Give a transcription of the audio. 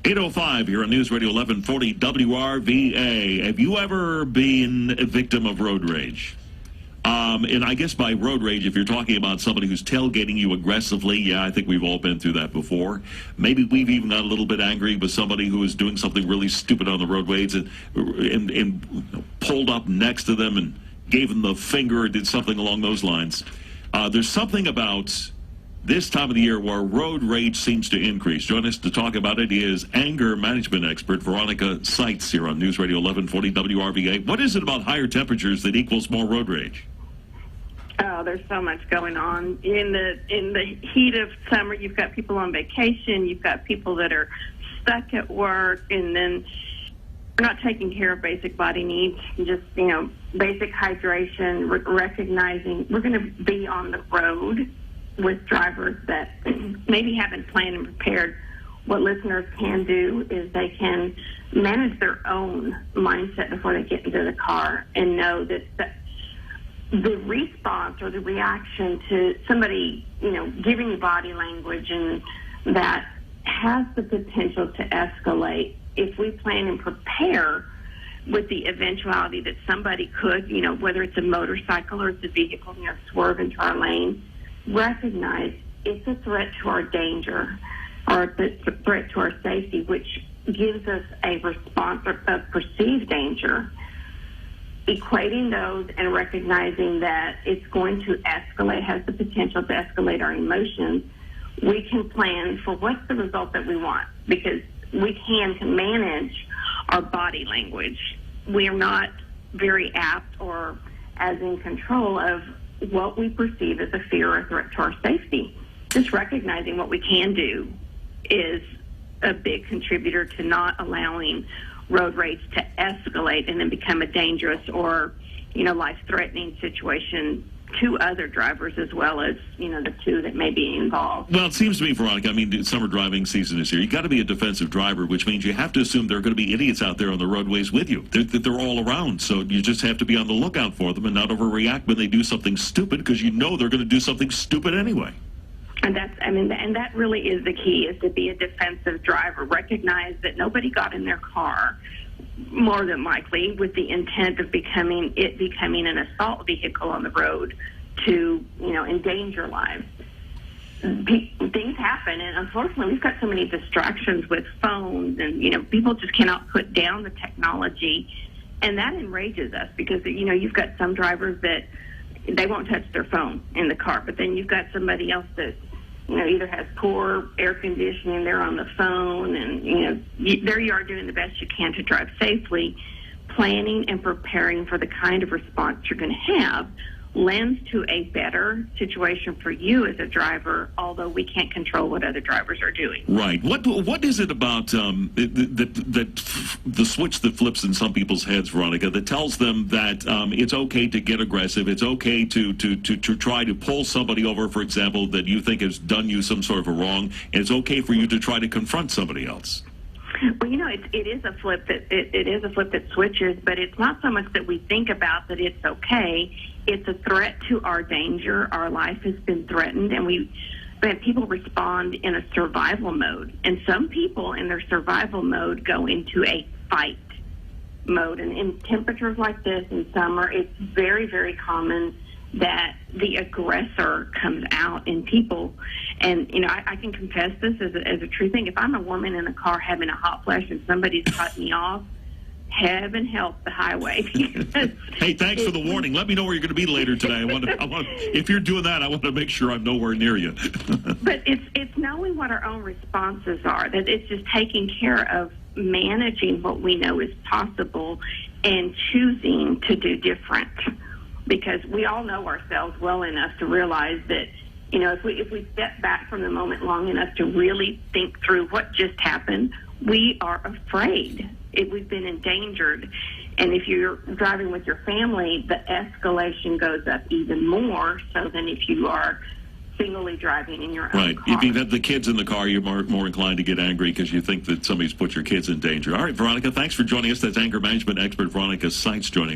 8:05 here on News Radio 1140 WRVA. Have you ever been a victim of road rage? And I guess by road rage, if you're talking about somebody who's tailgating you aggressively, yeah, I think we've all been through that before. Maybe we've even got a little bit angry with somebody who was doing something really stupid on the roadways and pulled up next to them and gave them the finger or did something along those lines. There's something about this time of the year where road rage seems to increase. Join us to talk about it is anger management expert Veronica Sites here on News Radio 1140 WRVA. What is it about higher temperatures that equals more road rage? Oh, there's so much going on. In the heat of summer, you've got people on vacation, you've got people that are stuck at work, and then we're not taking care of basic body needs, just, basic hydration, recognizing we're going to be on the road with drivers that maybe haven't planned and prepared. What listeners can do is they can manage their own mindset before they get into the car and know that the response or the reaction to somebody, giving you body language and that has the potential to escalate if we plan and prepare with the eventuality that somebody could, whether it's a motorcycle or it's a vehicle, swerve into our lane, recognize it's a threat to our danger or it's a threat to our safety, which gives us a response of perceived danger. Equating those and recognizing that it's going to escalate, has the potential to escalate our emotions, we can plan for what's the result that we want because we can manage our body language. We are not very apt or as in control of what we perceive as a fear or a threat to our safety. Just recognizing what we can do is a big contributor to not allowing road rage to escalate and then become a dangerous or, life-threatening situation to other drivers as well as, the two that may be involved. Well, it seems to me, Veronica, summer driving season is here. You got to be a defensive driver, which means you have to assume there are going to be idiots out there on the roadways with you. They're all around, so you just have to be on the lookout for them and not overreact when they do something stupid because they're going to do something stupid anyway. And that really is the key, is to be a defensive driver. Recognize that nobody got in their car, more than likely, with the intent of becoming an assault vehicle on the road to, endanger lives. Things happen, and unfortunately, we've got so many distractions with phones, and, people just cannot put down the technology, and that enrages us because, you've got some drivers that they won't touch their phone in the car, but then you've got somebody else that, either has poor air conditioning, they're on the phone, and, there you are doing the best you can to drive safely. Planning and preparing for the kind of response you're going to have lends to a better situation for you as a driver, although we can't control what other drivers are doing. Right. What is it about the switch that flips in some people's heads, Veronica, that tells them that it's okay to get aggressive, it's okay to try to pull somebody over, for example, that you think has done you some sort of a wrong, and it's okay for you to try to confront somebody else? Well, it is a flip that it is a flip that switches, but it's not so much that we think about that it's okay. It's a threat to our danger. Our life has been threatened, and people respond in a survival mode. And some people in their survival mode go into a fight mode. And in temperatures like this in summer, it's very, very common that the aggressor comes out in people. And, I can confess this as a true thing. If I'm a woman in a car having a hot flash and somebody's cut me off, heaven help the highway. Hey, thanks for the warning. Let me know where you're going to be later today. I want, if you're doing that, I want to make sure I'm nowhere near you. But it's knowing what our own responses are. That it's just taking care of managing what we know is possible and choosing to do different. Because we all know ourselves well enough to realize that, if we step back from the moment long enough to really think through what just happened, we are afraid. We've been endangered. And if you're driving with your family, the escalation goes up even more so than if you are singly driving in your own right. car. If you've had the kids in the car, you're more inclined to get angry because you think that somebody's put your kids in danger. All right, Veronica, thanks for joining us. That's anger management expert Veronica Sites joining us.